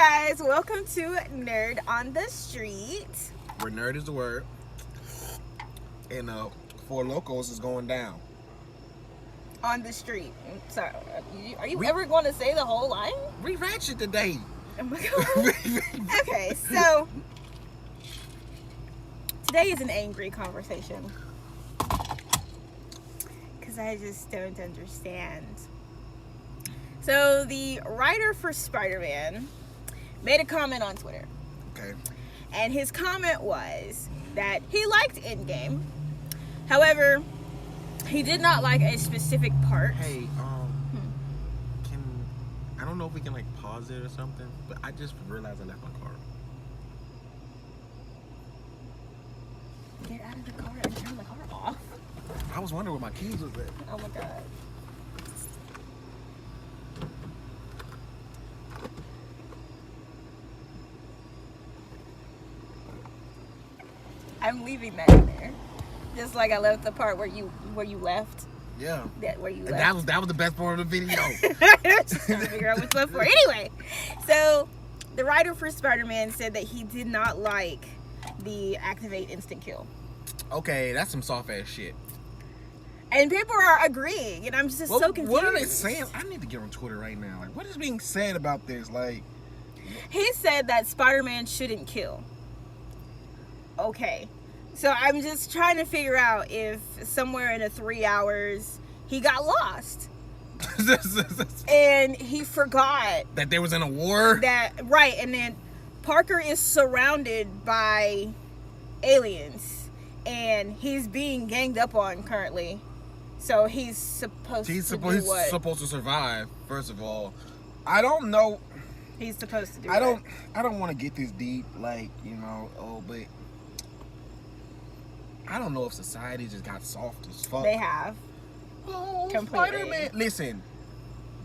guys, welcome to Nerd on the Street. Where nerd is the word. And Four Locos is going down. On the street. Sorry, are you ever going to say the whole line? We ratchet today. Oh my god. Okay, so today is an angry conversation. Because I just don't understand. So the writer for Spider-Man made a comment on Twitter. Okay. And his comment was that he liked Endgame. However, he did not like a specific part. Hey, I don't know if we can pause it or something, but I just realized I left my car. Get out of the car and turn the car off. I was wondering where my keys was at. Oh my god. I'm leaving that in there. Just like I left the part where you left. Yeah. Where you left. That was the best part of the video. Just trying to figure out which left for. Anyway, so the writer for Spider-Man said that he did not like the activate instant kill. Okay, that's some soft ass shit. And people are agreeing, and I'm just so confused. What are they saying? I need to get on Twitter right now. What is being said about this? He said that Spider-Man shouldn't kill. Okay. So I'm just trying to figure out if somewhere in the 3 hours he got lost. And he forgot that there was in a war. Right, and then Parker is surrounded by aliens and he's being ganged up on currently. So he's supposed to do what? He's supposed to survive, first of all. I don't know. He's supposed to do I don't want to get this deep, but I don't know if society just got soft as fuck. They have. Oh, completely. Spider-Man. Listen,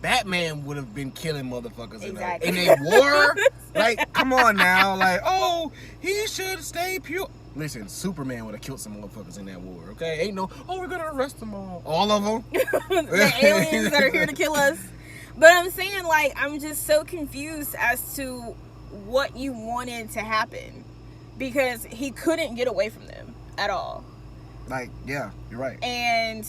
Batman would have been killing motherfuckers exactly. in a war. Come on now. He should stay pure. Listen, Superman would have killed some motherfuckers in that war, okay? Ain't no, we're going to arrest them all. All of them? The aliens that are here to kill us. But I'm saying, I'm just so confused as to what you wanted to happen. Because he couldn't get away from them at all. Yeah, you're right. And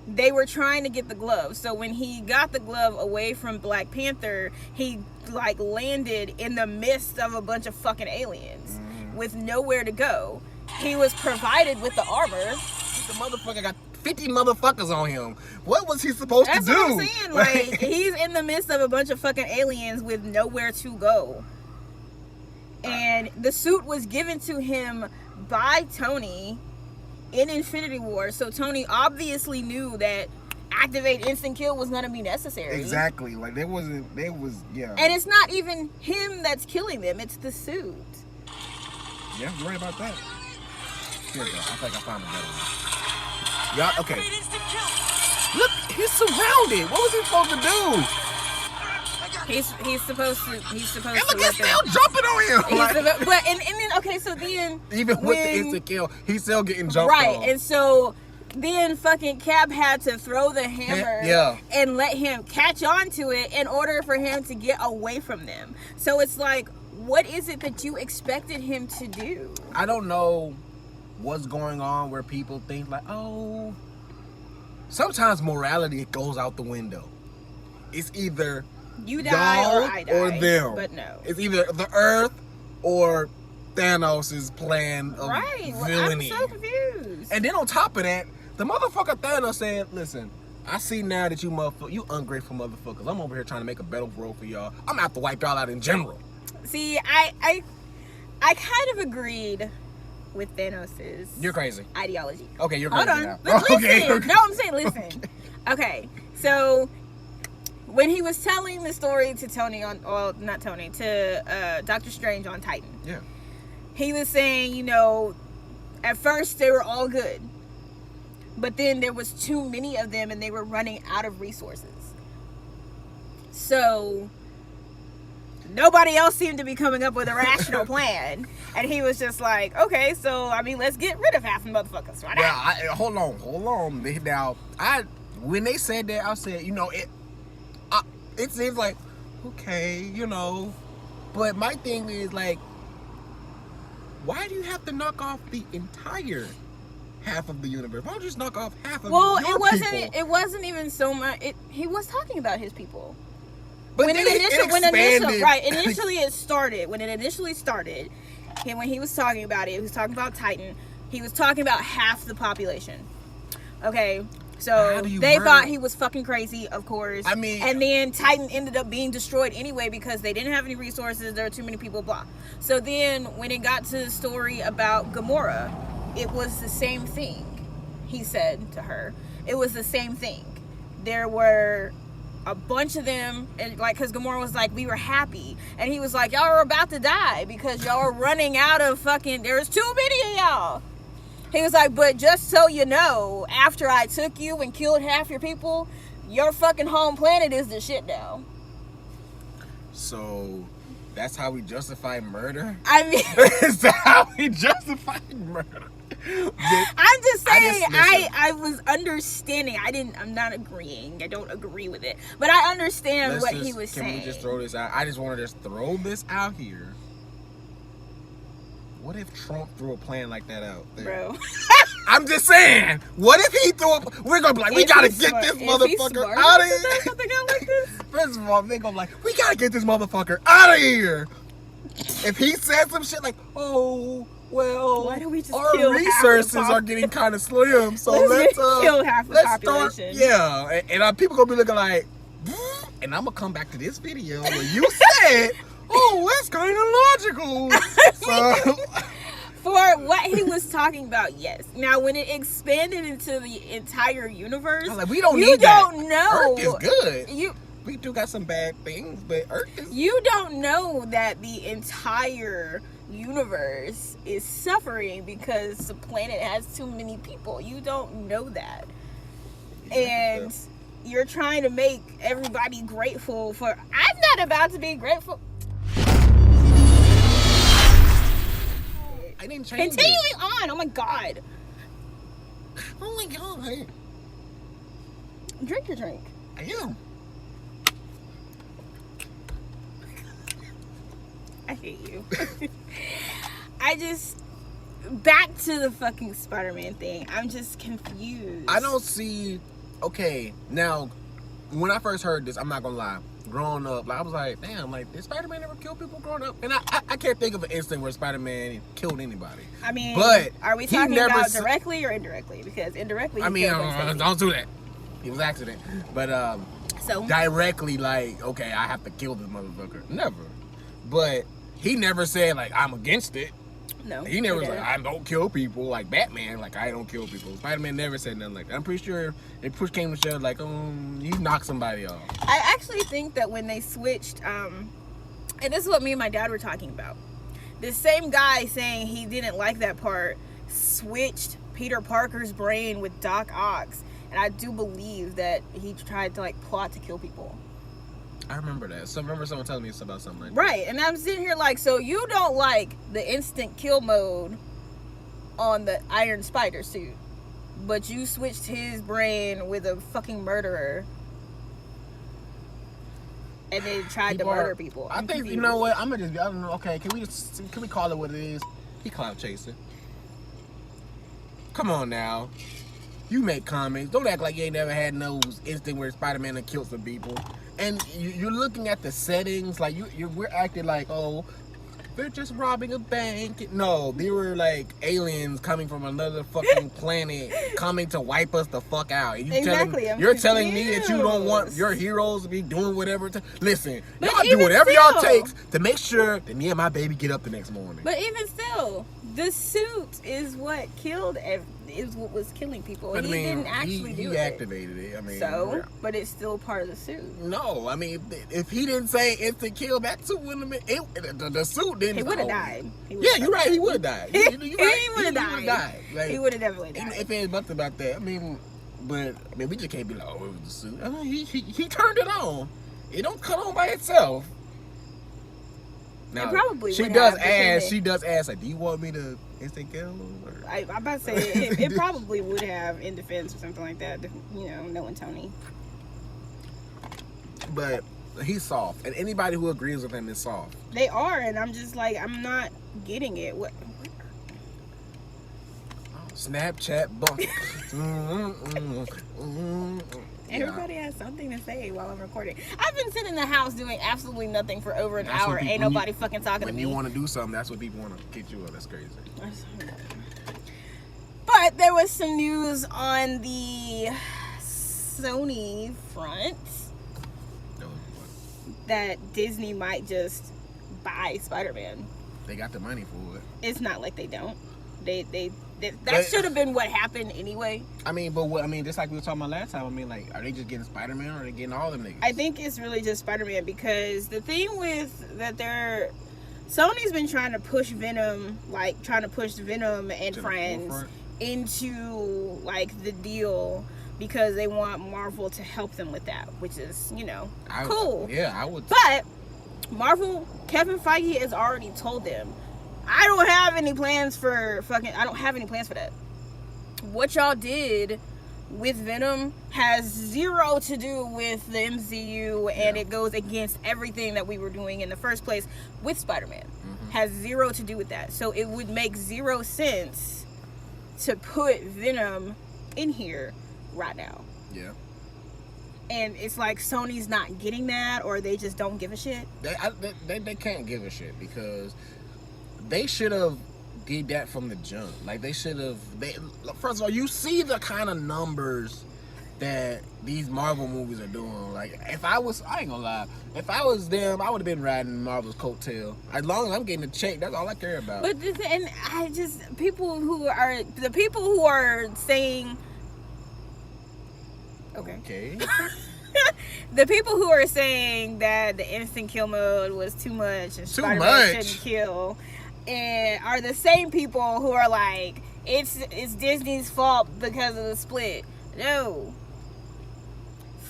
they were trying to get the glove. So when he got the glove away from Black Panther, he landed in the midst of a bunch of fucking aliens with nowhere to go. He was provided with the armor. The motherfucker got 50 motherfuckers on him. What was he supposed to do? That's what I'm saying. He's in the midst of a bunch of fucking aliens with nowhere to go. And the suit was given to him by Tony in Infinity War. So Tony obviously knew that activate instant kill was going to be necessary. Exactly. Yeah. And it's not even him that's killing them. It's the suit. Yeah, you're right about that. Here we go. I think I found a better one. Yeah, okay. Look, he's surrounded. What was he supposed to do? He's supposed to. And look, he's still jumping on him. But then okay, so then even with the instant kill, he's still getting jumped right, on. And so then fucking Cap had to throw the hammer and let him catch on to it in order for him to get away from them. So it's what is it that you expected him to do? I don't know what's going on where people think sometimes morality goes out the window. It's either you die or I die, or them. But no, it's either the Earth or Thanos' plan of villainy. I'm so confused. And then on top of that, the motherfucker Thanos said, "Listen, I see now that you ungrateful motherfuckers. I'm over here trying to make a better world for y'all. I'm gonna have to wipe y'all out in general." See, I kind of agreed with Thanos' You're crazy ideology. Okay, you're crazy. Hold on. Now. But listen. Okay. No, I'm saying listen. Okay, so when he was telling the story to Doctor Strange on Titan. Yeah. He was saying, at first they were all good. But then there was too many of them and they were running out of resources. So nobody else seemed to be coming up with a rational plan. And he was just like, okay, so, let's get rid of half the motherfuckers. Right? Well, hold on. Now, when they said that, I said, it seems like okay, you know. But my thing is, like, why do you have to knock off the entire half of the universe? Why don't you just knock off half of your people? It wasn't even so much. He was talking about his people. But when initially it started, when it initially started, and when he was talking about it, he was talking about Titan. He was talking about half the population. Okay, so they thought he was fucking crazy, of course. I mean, and then Titan ended up being destroyed anyway because they didn't have any resources. There were too many people. Blah. So then, when it got to the story about Gamora, it was the same thing. He said to her, it was the same thing. There were a bunch of them, and like, because Gamora was like, we were happy, and he was like, y'all are about to die because y'all are running out of fucking, there's too many of y'all. He was like, but just so you know, after I took you and killed half your people, your fucking home planet is the shit now. So that's how we justify murder? I mean, is that how we justify murder? I'm just saying, I was understanding. I'm not agreeing. I don't agree with it. But I understand what he was saying. Can we just throw this out? I just want to just throw this out here. What if Trump threw a plan like that out there? Bro. I'm just saying. What if he threw we're going to be like, we got to get this motherfucker out of here. Something out like this? First of all, they're going to be like, we got to get this motherfucker out of here. If he said some shit like, oh, well, why don't we just our kill resources are getting kind of slim, so let's kill half the population. And people gonna be looking like, and I'm gonna come back to this video where you said, oh, that's kind of logical. So, for what he was talking about, yes. Now, when it expanded into the entire universe, I was like, we don't need that. You don't know. Earth is good. We do got some bad things, but Earth is. You don't know that the entire universe is suffering because the planet has too many people. You don't know that. And you're trying to make everybody grateful for. I'm not about to be grateful. I didn't change Continuing on. Oh my god. Oh my god. Drink your drink. I am. I hate you. Back to the fucking Spider-Man thing. I'm just confused. I don't see. Okay, now, when I first heard this, I'm not gonna lie. Growing up, like, I was like, damn, like, did Spider-Man ever kill people growing up? And I can't think of an instant where Spider-Man killed anybody. I mean, but are we talking about directly or indirectly? Because indirectly, don't do that. It was an accident. But so directly, like, okay, I have to kill this motherfucker. Never. But he never said, like, I'm against it. No. He never was like, I don't kill people. Like Batman, like, I don't kill people. Spider-Man never said nothing like that. I'm pretty sure if push came to shove, like, he knocked somebody off. I actually think that when they switched, and this is what me and my dad were talking about. The same guy saying he didn't like that part switched Peter Parker's brain with Doc Ock's. And I do believe that he tried to, like, plot to kill people. I remember that. So I remember someone telling me about something like that. Right, and I'm sitting here like, so you don't like the instant kill mode on the Iron Spider suit, but you switched his brain with a fucking murderer and then tried to murder people. I think, you know what, I'm gonna just, I don't know, okay, can we call it what it is? He clout chasing. Come on now. You make comments. Don't act like you ain't never had no instant where Spider-Man done killed some people. And you're looking at the settings, like we're acting like, oh, they're just robbing a bank. No, they were like aliens coming from another fucking planet, coming to wipe us the fuck out. And you're telling me that you don't want your heroes to be doing whatever. Listen, y'all do whatever y'all takes to make sure that me and my baby get up the next morning. But even still, the suit is what killed is what was killing people. He didn't actually do it. He activated it. I mean, so, but it's still part of the suit. No, I mean, if he didn't say instant kill, that suit wouldn't have been. The suit didn't. He would have died. Yeah, you're right. He would have died. He would have died. Like, he would have definitely died. If ain't nothing about that, I mean, we just can't be like, oh, it was the suit. I mean, he turned it on. It don't cut on by itself. Now, she does ask, like, do you want me to instant kill? I'm about to say it probably would have in defense or something like that. You know, knowing Tony. But He's soft, and anybody who agrees with him is soft. They are, and I'm just like, I'm not getting it. What? Snapchat bump. Everybody has something to say while I'm recording. I've been sitting in the house doing absolutely nothing for over an That's hour. Ain't nobody fucking talking to me. When you want to do something, that's what people want to get you up. That's crazy. But there was some news on the Sony front that Disney might just buy Spider-Man. They got the money for it. It's not like they don't. That should have been what happened anyway. I mean, just like we were talking about last time. I mean, like, are they just getting Spider-Man, or are they getting all them niggas? I think it's really just Spider-Man, because the thing with that, Sony's been trying to push Venom and friends into like the deal, because they want Marvel to help them with that, which is, cool. Yeah, I would. But Marvel, Kevin Feige has already told them, I don't have any plans for that. What y'all did with Venom has zero to do with the MCU, and it goes against everything that we were doing in the first place with Spider-Man. Mm-hmm. Has zero to do with that. So it would make zero sense to put Venom in here right now. Yeah. And it's like Sony's not getting that, or they just don't give a shit. They can't give a shit, because they should have did that from the jump. Like, they should have. First of all, you see the kind of numbers that these Marvel movies are doing. Like, I ain't gonna lie, if I was them, I would have been riding Marvel's coattail. As long as I'm getting a check, that's all I care about. But people who are saying, okay. The people who are saying that the instant kill mode was too much and Spider-Man shouldn't kill, and are the same people who are like, it's Disney's fault because of the split. No.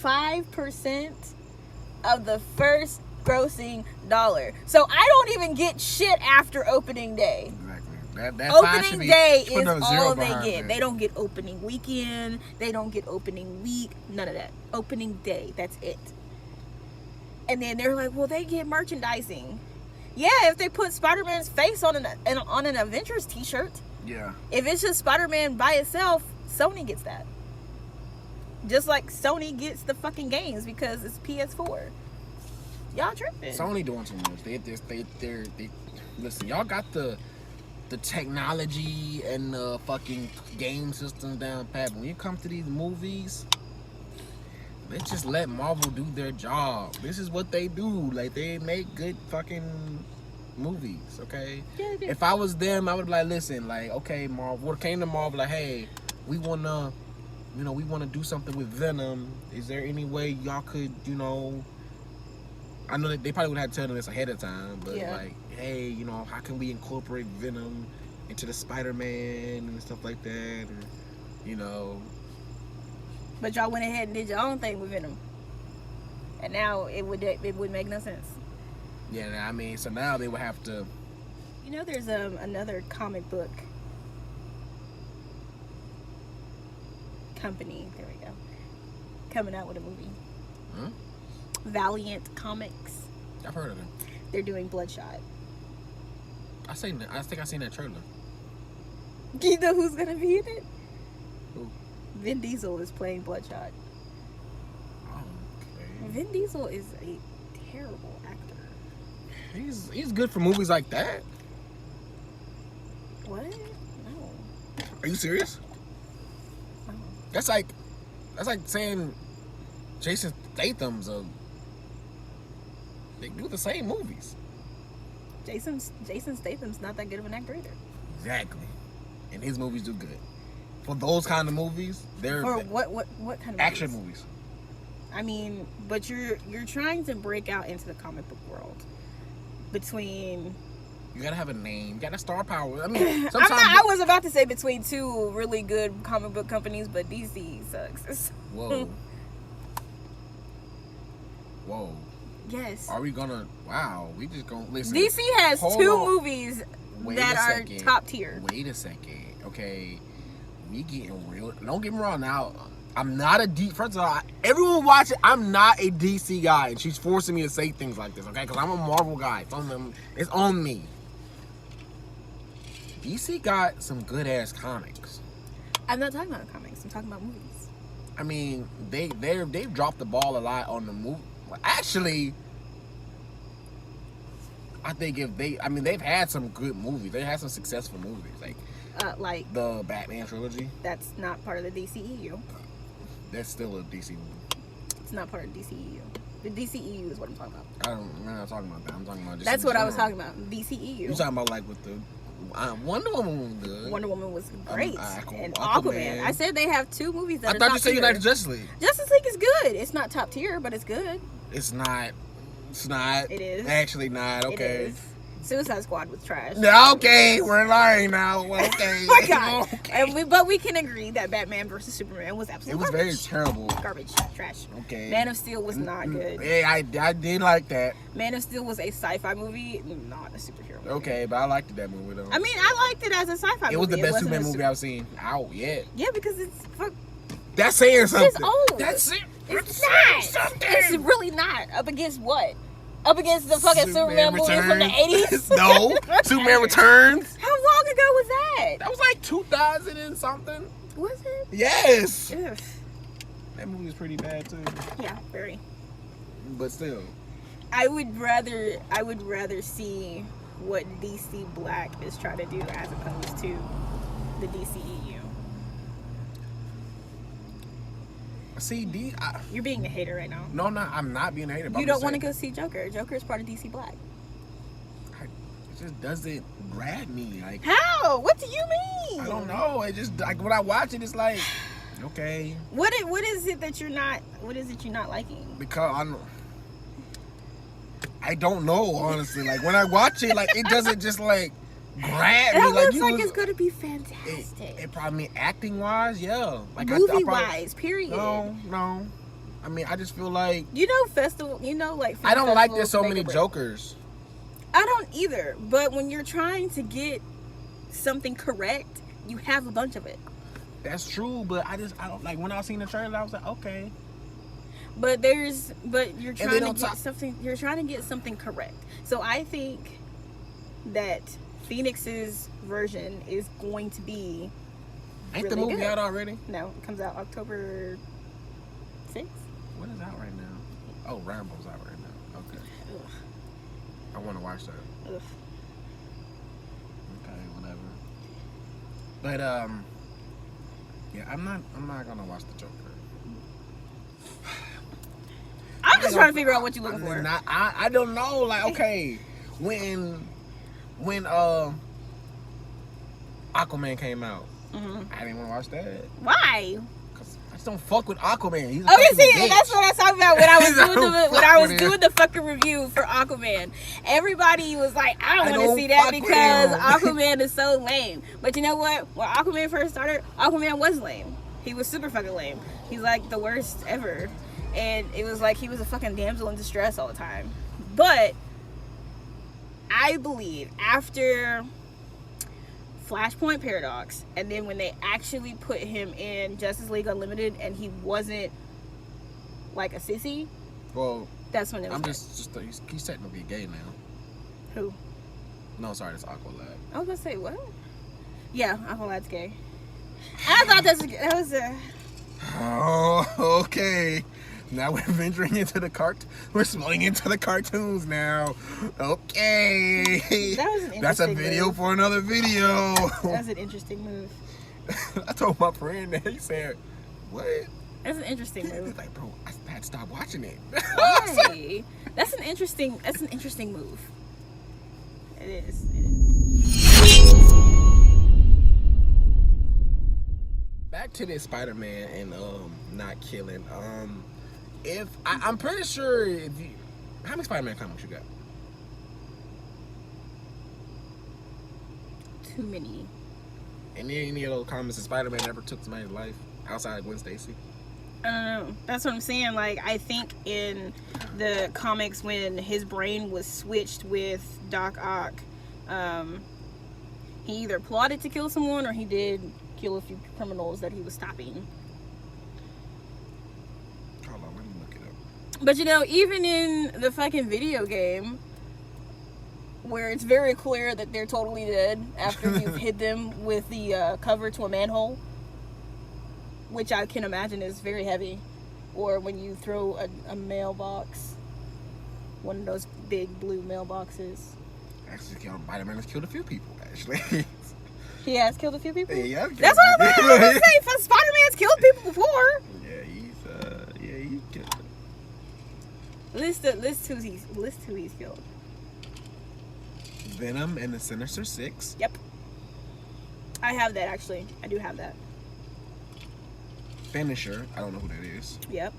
5% of the first grossing dollar. So I don't even get shit after opening day. Exactly. Opening day is all they get. It. They don't get opening weekend. They don't get opening week. None of that. Opening day. That's it. And then they're like, well, they get merchandising. Yeah, if they put Spider-Man's face on an Avengers t-shirt. Yeah. If it's just Spider-Man by itself, Sony gets that. Just like Sony gets the fucking games because it's PS4. Y'all tripping. Sony doing too much. They listen, y'all got the technology and the fucking game systems down pat. When you come to these movies, let's just let Marvel do their job. This is what they do. Like, they make good fucking movies, okay? Yeah, if I was them, I would be like, listen, like, okay, Marvel, came to Marvel, like, hey, we wanna do something with Venom. Is there any way y'all could, I know that they probably would have to tell them this ahead of time, but like, hey, how can we incorporate Venom into the Spider-Man and stuff like that, or, But y'all went ahead and did your own thing with Venom, and now it would make no sense. Yeah, I mean, so now they would have to. There's another comic book company. There we go. Coming out with a movie. Valiant Comics. I've heard of them. They're doing Bloodshot. I think I seen that trailer. Do you know who's gonna be in it? Who? Vin Diesel is playing Bloodshot. Okay. Vin Diesel is a terrible actor. He's good for movies like that. What? No. Are you serious? No. That's like saying Jason Statham's they do the same movies. Jason Statham's not that good of an actor either. Exactly. And his movies do good. For those kind of movies, they're what kind of action movies? I mean, but you're trying to break out into the comic book world. Between, you gotta have a name, you gotta star power. I mean, I was about to say between two really good comic book companies, but DC sucks. Whoa. Whoa. Yes. Are we gonna? Wow. We just gonna listen. DC has two movies that are top tier. Wait a second. Okay. We getting real. Don't get me wrong. Now, I'm not a D. First of all, everyone watching, I'm not a DC guy, and she's forcing me to say things like this, okay? Because I'm a Marvel guy. It's on me. DC got some good ass comics. I'm not talking about comics. I'm talking about movies. I mean, they've dropped the ball a lot on the movie. Actually, I think they've had some good movies. They had some successful movies, like the Batman trilogy. That's not part of the DCEU. That's still a DC movie. It's not part of DCEU. The DCEU is what I'm talking about. I'm not talking about that. I'm talking about just. That's what I was talking about. DCEU. You're talking about like with the Wonder Woman was good. Wonder Woman was great. And Aquaman. I said they have 2 movies that I thought you said you liked Justice League. Justice League is good. It's not top tier, but it's good. It's not. It's not. It is. Actually not. Okay. It is. Suicide Squad was trash. Okay, we're lying now. Okay. Oh my God. Okay. But we can agree that Batman versus Superman was absolutely It was very terrible. Garbage. Trash. Okay. Man of Steel was not good. Hey, I did like that. Man of Steel was a sci-fi movie, not a superhero movie. Okay, but I liked that movie though. I mean, I liked it as a sci-fi movie. It was the best Superman movie I've seen out yet. Yeah, because it's That's saying something. It's old. That's it. It's not. It's really not. Up against what? Up against the fucking Superman movie from the 80s? No. Superman Returns. How long ago was that? That was like 2000 and something. Was it? Yes. Ugh. That movie was pretty bad too. Yeah, very. But still. I would rather see what DC Black is trying to do as opposed to the DCEU. See, You're being a hater right now. No, I'm not being a hater. You don't want to go see Joker. Joker is part of DC Black. It just doesn't grab me. Like, how? What do you mean? I don't know. It just like when I watch it, it's like, okay. What is it that you're not? What is it you're not liking? Because I don't know, honestly. Like when I watch it, like it doesn't just like grab me. It Like looks like it's gonna be fantastic. It probably acting wise, yeah. Like movie wise, period. No. I mean, I just feel like I don't like there's so many Jokers. I don't either. But when you're trying to get something correct, you have a bunch of it. That's true, but I don't like when I seen the trailer. I was like, okay. But you're trying to get something. You're trying to get something correct. So I think that Phoenix's version is going to be. Ain't really the movie good. out already? No, it comes out October 6th. What is out right now? Oh, Rambo's out right now. Okay. Ugh. I want to watch that. Ugh. Okay, whatever. But yeah, I'm not gonna watch the Joker. I'm just trying to figure out what you're looking for. I don't know. Like, okay, when Aquaman came out, I didn't want to watch that. Why? Cause I just don't fuck with Aquaman. He's a okay, see, bitch. that's what I was talking about when I was doing the fucking review for Aquaman. Everybody was like, I don't want to see that because Aquaman is so lame. But you know what? When Aquaman first started, Aquaman was lame. He was super fucking lame. He's like the worst ever. And it was like he was a fucking damsel in distress all the time. But I believe after Flashpoint Paradox, and then when they actually put him in Justice League Unlimited and he wasn't like a sissy, well, that's when it was I'm just he's technically gay now. Who? No, sorry, that's Aqualad. I was gonna say what? Yeah, Aqualad's gay. I thought that was a. Oh, okay. Now we're venturing into we're splitting into the cartoons now. Okay. That was an interesting That's a video move. for another video. That was an interesting move. I told my friend that. He said, what? That's an interesting move. He's like, bro, I had to stop watching it. Why? That's an interesting move. It is. Back to this Spider-Man and not killing. If I'm pretty sure how many Spider-Man comics you got? Too many. And any of those comics that Spider-Man ever took somebody's life outside of Gwen Stacy? I don't know. That's what I'm saying. Like, I think in the comics when his brain was switched with Doc Ock, he either plotted to kill someone or he did kill a few criminals that he was stopping. But you know, even in the fucking video game, where it's very clear that they're totally dead after you've hit them with the cover to a manhole, which I can imagine is very heavy, or when you throw a mailbox, one of those big blue mailboxes. Actually, Spider-Man has killed a few people. Actually, he has killed a few people. Yeah, that's what I was gonna say. Spider-Man's killed people before. Yeah, he's killed. List who he's killed. Venom and the Sinister Six. Yep. I have that, actually. I do have that. Finisher. I don't know who that is. Yep.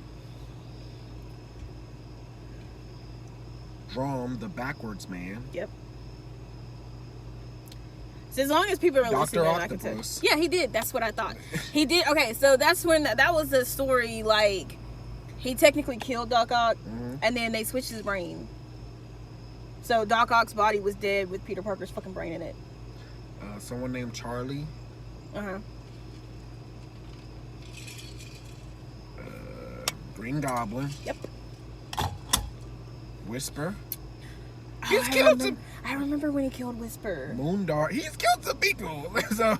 Drum, the Backwards Man. Yep. So as long as people are listening, I can tell. Yeah, he did. That's what I thought. He did. Okay, so that's when that was the story. Like, he technically killed Doc Ock, and then they switched his brain. So Doc Ock's body was dead with Peter Parker's fucking brain in it. Someone named Charlie. Green Goblin. Yep. Whisper. I remember when he killed Whisper. Moondart. He's killed some people. So,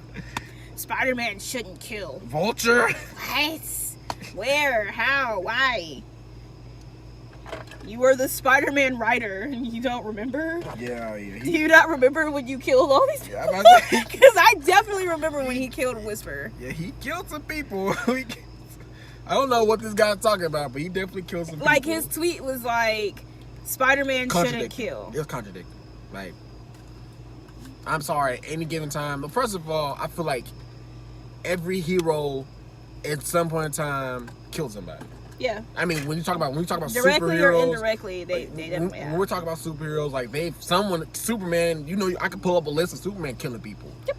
Spider-Man shouldn't kill. Vulture. What? Where? How? Why? You were the Spider-Man writer and you don't remember? Yeah. Do you not remember when you killed all these people? Yeah, Because I definitely remember when he killed Whisper. Yeah, he killed some people. I don't know what this guy's talking about, but he definitely killed some people. Like, his tweet was like, Spider-Man shouldn't kill. It was contradicting. Like, I'm sorry, at any given time. But first of all, I feel like every hero at some point in time killed somebody. Yeah. I mean, when you talk about directly superheroes, or indirectly, they definitely have. When we're talking about superheroes, like Superman, you know, I can pull up a list of Superman killing people. Yep.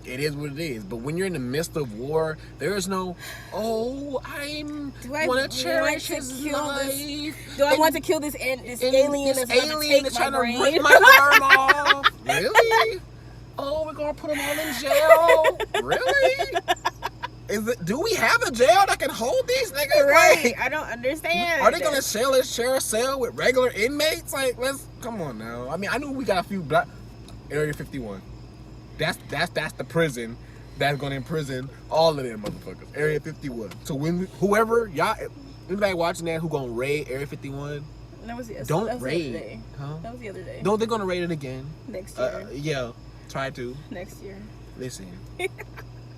It is what it is. But when you're in the midst of war, there is no, I want to cherish his life. Do I want to kill this alien that's trying to rip my arm off? Really? Oh, we're going to put him all in jail? Really? Do we have a jail that can hold these niggas? Right. Like, I don't understand. Are they gonna share a cell with regular inmates? Like, come on now. I mean, I knew we got a few black. Area 51. That's the prison that's gonna imprison all of them motherfuckers. Area 51. So when whoever y'all, anybody watching that who gonna raid Area 51? That was the Don't that was raid. The other day. Huh? That was the other day. No, they're gonna raid it again next year. Yeah, try to. Next year. Listen.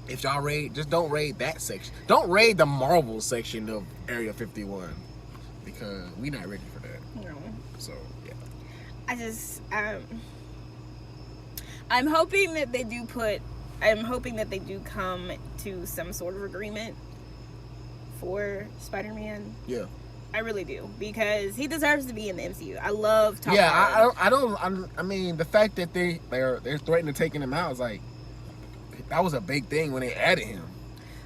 If y'all raid, just don't raid that section. Don't raid the Marvel section of Area 51 because we not ready for that. No. So yeah. I'm hoping that they do come to some sort of agreement for Spider-Man. Yeah. I really do, because he deserves to be in the MCU. I love Tom Holland. I mean, the fact that they're threatening to taking him out is like, that was a big thing when they added him.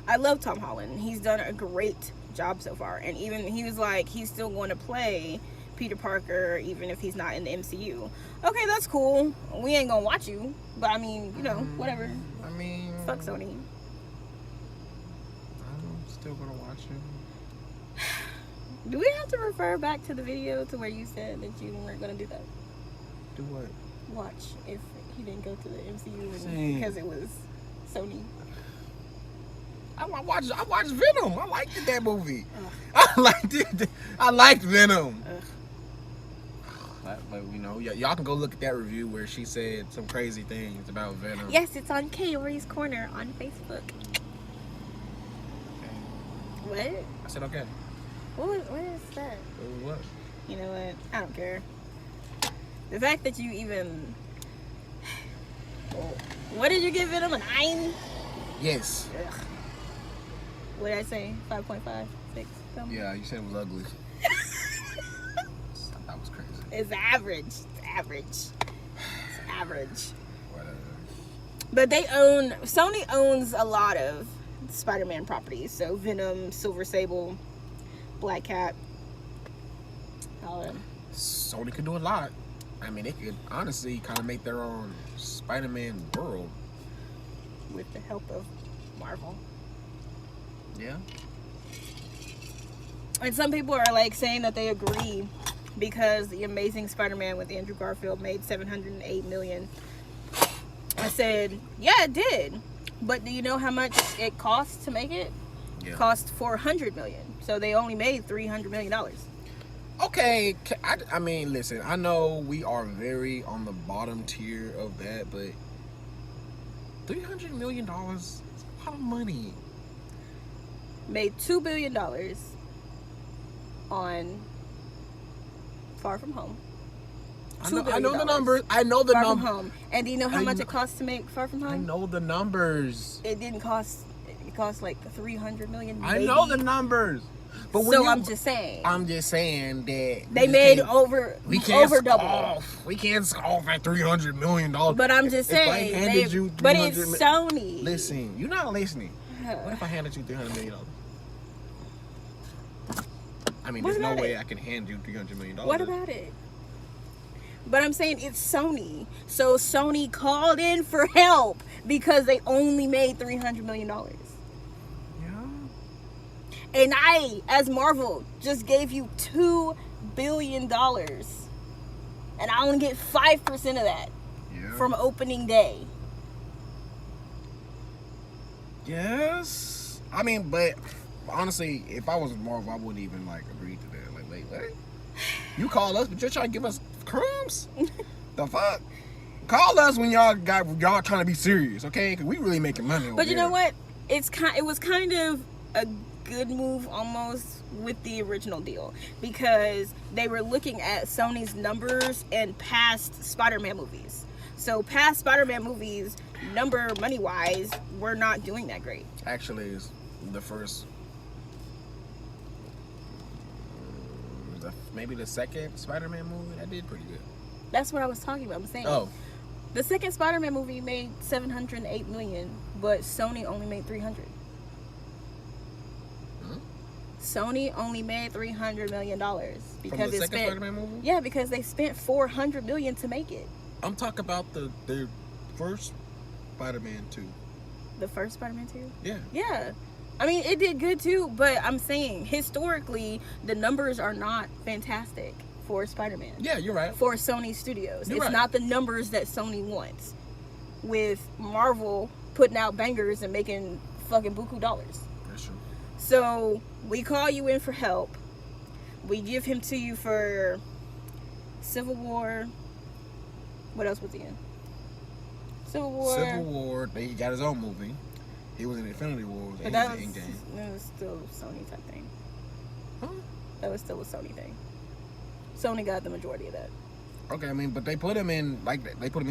I love Tom Holland. He's done a great job so far. And even he was like, he's still going to play Peter Parker even if he's not in the MCU. Okay, that's cool. We ain't going to watch you. But I mean, you know, whatever. I mean, fuck Sony. I'm still going to watch him. Do we have to refer back to the video to where you said that you weren't going to do that? Do what? Watch if he didn't go to the MCU because it was Sony. I watched Venom. I liked that movie. I liked it. I liked Venom. But you know, y'all can go look at that review where she said some crazy things about Venom. Yes, it's on Kaori's Corner on Facebook. Okay. What? I said okay. What is that? What? You know what? I don't care. The fact that you even... What did you give Venom? A 9? Yes. Ugh. What did I say? 5.5? 6? Something? Yeah, you said it was ugly. That was crazy. It's average. It's average. It's average. Whatever. But Sony owns a lot of Spider-Man properties. So Venom, Silver Sable, Black Cat. All of them. Sony could do a lot. I mean, they could honestly kind of make their own Spider-Man world. With the help of Marvel. Yeah. And some people are like saying that they agree because the Amazing Spider-Man with Andrew Garfield made $708 million. I said, yeah, it did. But do you know how much it cost to make it? Yeah. It cost $400 million. So they only made $300 million. Okay, I mean, listen, I know we are very on the bottom tier of that, but $300 million is a lot of money. Made $2 billion on Far From Home. I know the numbers. I know the Far From numbers. Home. And do you know how much it costs to make Far From Home? I know the numbers. It didn't cost. It cost like $300 million. I know the numbers. But so I'm just saying. I'm just saying that they made over double. We can't scoff at $300 million. But I'm just saying. If I handed you $300 but it's Sony. Listen, you're not listening. What if I handed you $300 million? I mean, there's no way I can hand you $300 million. What about it? But I'm saying it's Sony. So Sony called in for help because they only made $300 million. Yeah. And I, as Marvel, just gave you $2 billion. And I only get 5% of that from opening day. Yes. I mean, but honestly, if I was Marvel, I wouldn't even like agree to that. Like, wait, what? You call us, but you're trying to give us crumbs? The fuck? Call us when y'all trying to be serious, okay? Because we really making money. But you know what? It was kind of a good move almost with the original deal because they were looking at Sony's numbers and past Spider-Man movies. So past Spider-Man movies, money-wise, were not doing that great. Actually, it's the first, maybe the second Spider-Man movie that did pretty good. That's what I was talking about. I'm saying. Oh. The second Spider-Man movie made $708 million, but Sony only made $300. Sony only made $300 million because From the second Spider-Man movie? Yeah, because they spent $400 million to make it. I'm talking about the first Spider-Man 2. The first Spider-Man 2? Yeah. Yeah. I mean, it did good too, but I'm saying historically, the numbers are not fantastic for Spider-Man. Yeah, you're right. For Sony Studios. You're it's right. not the numbers that Sony wants. With Marvel putting out bangers and making fucking buku dollars. That's true. So, we call you in for help. We give him to you for Civil War. What else was he in? Civil War. He got his own movie. He was in Infinity War. But that was still a Sony type thing. Huh? That was still a Sony thing. Sony got the majority of that. Okay, I mean, but they put him in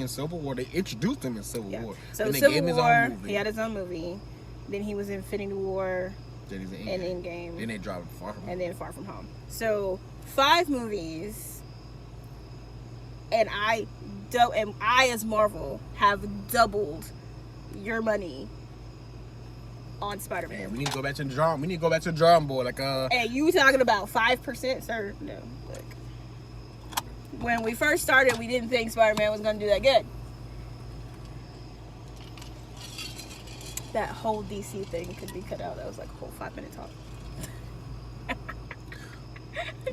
Civil War. They introduced him in Civil War. So then they Civil gave him his War, own movie. he had his own movie. Then he was in Infinity War. Then he's in and Endgame. Then they dropped Far From Home. And then Far From Home. So 5 movies, and I as Marvel have doubled your money on Spider-Man. Man, we need to go back to the drawing. We need to go back to the drawing board. Like Hey, you talking about 5%, sir? No. Look. When we first started, we didn't think Spider-Man was gonna do that good. That whole DC thing could be cut out. That was like a whole 5-minute talk.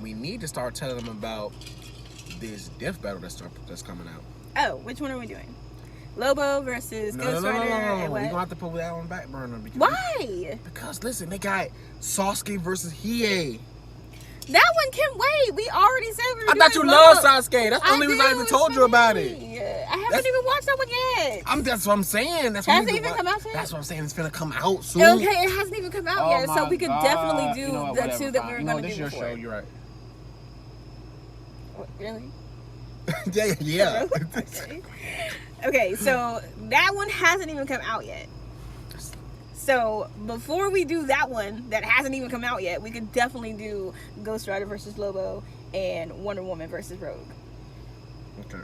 We need to start telling them about this death battle that's coming out. Oh, which one are we doing? Lobo versus Ghost Rider. No. And We're what? gonna have to put that on back burner. Why? Because listen, they got Sasuke versus Hiei. That one can wait. We already said we were I thought you doing loved Lobo. Sasuke. That's the only reason I even told you about it. I haven't even watched that one yet. That's what I'm saying. That's hasn't even come out yet? That's what I'm saying. It's gonna come out soon. Okay, it hasn't even come out yet, so we could definitely do the two that we were going to do this your before. show. You're right. What, really? yeah. Okay, so that one hasn't even come out yet. So before we do that one that hasn't even come out yet, we could definitely do Ghost Rider versus Lobo and Wonder Woman versus Rogue. Okay.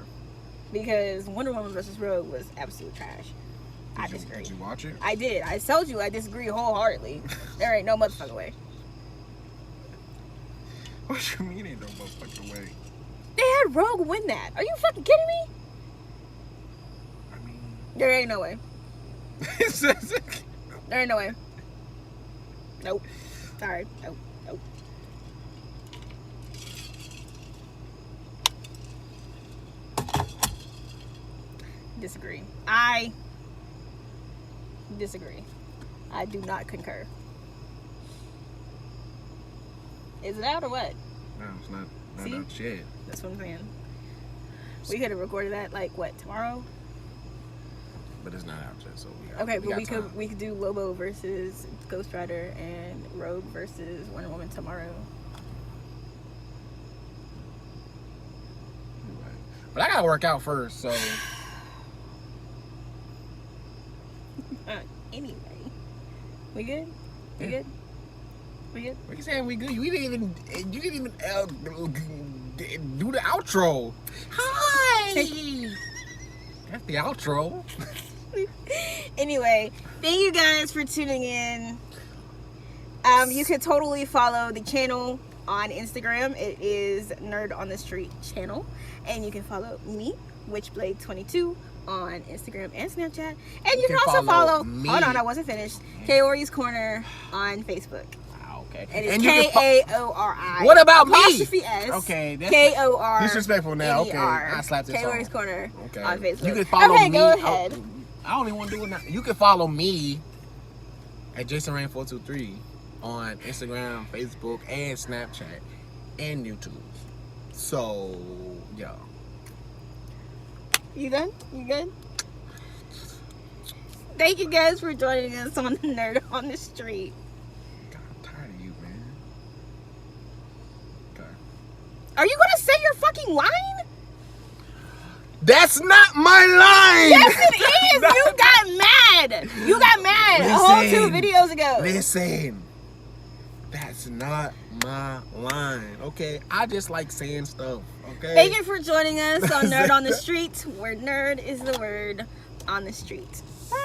Because Wonder Woman versus Rogue was absolute trash. I disagree. Did you watch it? I did. I told you I disagree wholeheartedly. There ain't no motherfucking way. What you mean ain't no motherfucking way? They had Rogue win that. Are you fucking kidding me? I mean... There ain't no way. There ain't no way. Nope. Sorry. Nope. disagree. I disagree. I do not concur. Is it out or what? No, it's not See? out shit. That's what I'm saying. We could have recorded that like what, tomorrow? But it's not out yet, so we could do Lobo versus Ghost Rider and Rogue versus Wonder Woman tomorrow. But I gotta work out first, so. Anyway, we good? We good? We good? What you saying? We good? You didn't even do the outro. Hi. That's the outro. Anyway, thank you guys for tuning in. You can totally follow the channel on Instagram. It is Nerd on the Street channel, and you can follow me, Witchblade22, on Instagram and Snapchat, and you can also follow me. Hold on, I wasn't finished. Kaori's Corner on Facebook. Okay. And it's Kaori. What about me? S. Okay, that's Kor. disrespectful now. Okay, I slapped this Kaori's off. Corner Okay. on Facebook. You can follow me. Go ahead. I don't even want to do it now. You can follow me at JasonRain423 on Instagram, Facebook, and Snapchat, and YouTube. So, yeah. You done? You good? Thank you guys for joining us on Nerd on the Street. God, I'm tired of you, man. Okay. Are you gonna say your fucking line? That's not my line! Yes, it is! You got mad! You got mad a whole 2 videos ago. Listen. That's not my line, okay? I just like saying stuff, okay? Thank you for joining us on Nerd on the Street, where nerd is the word on the street. Bye!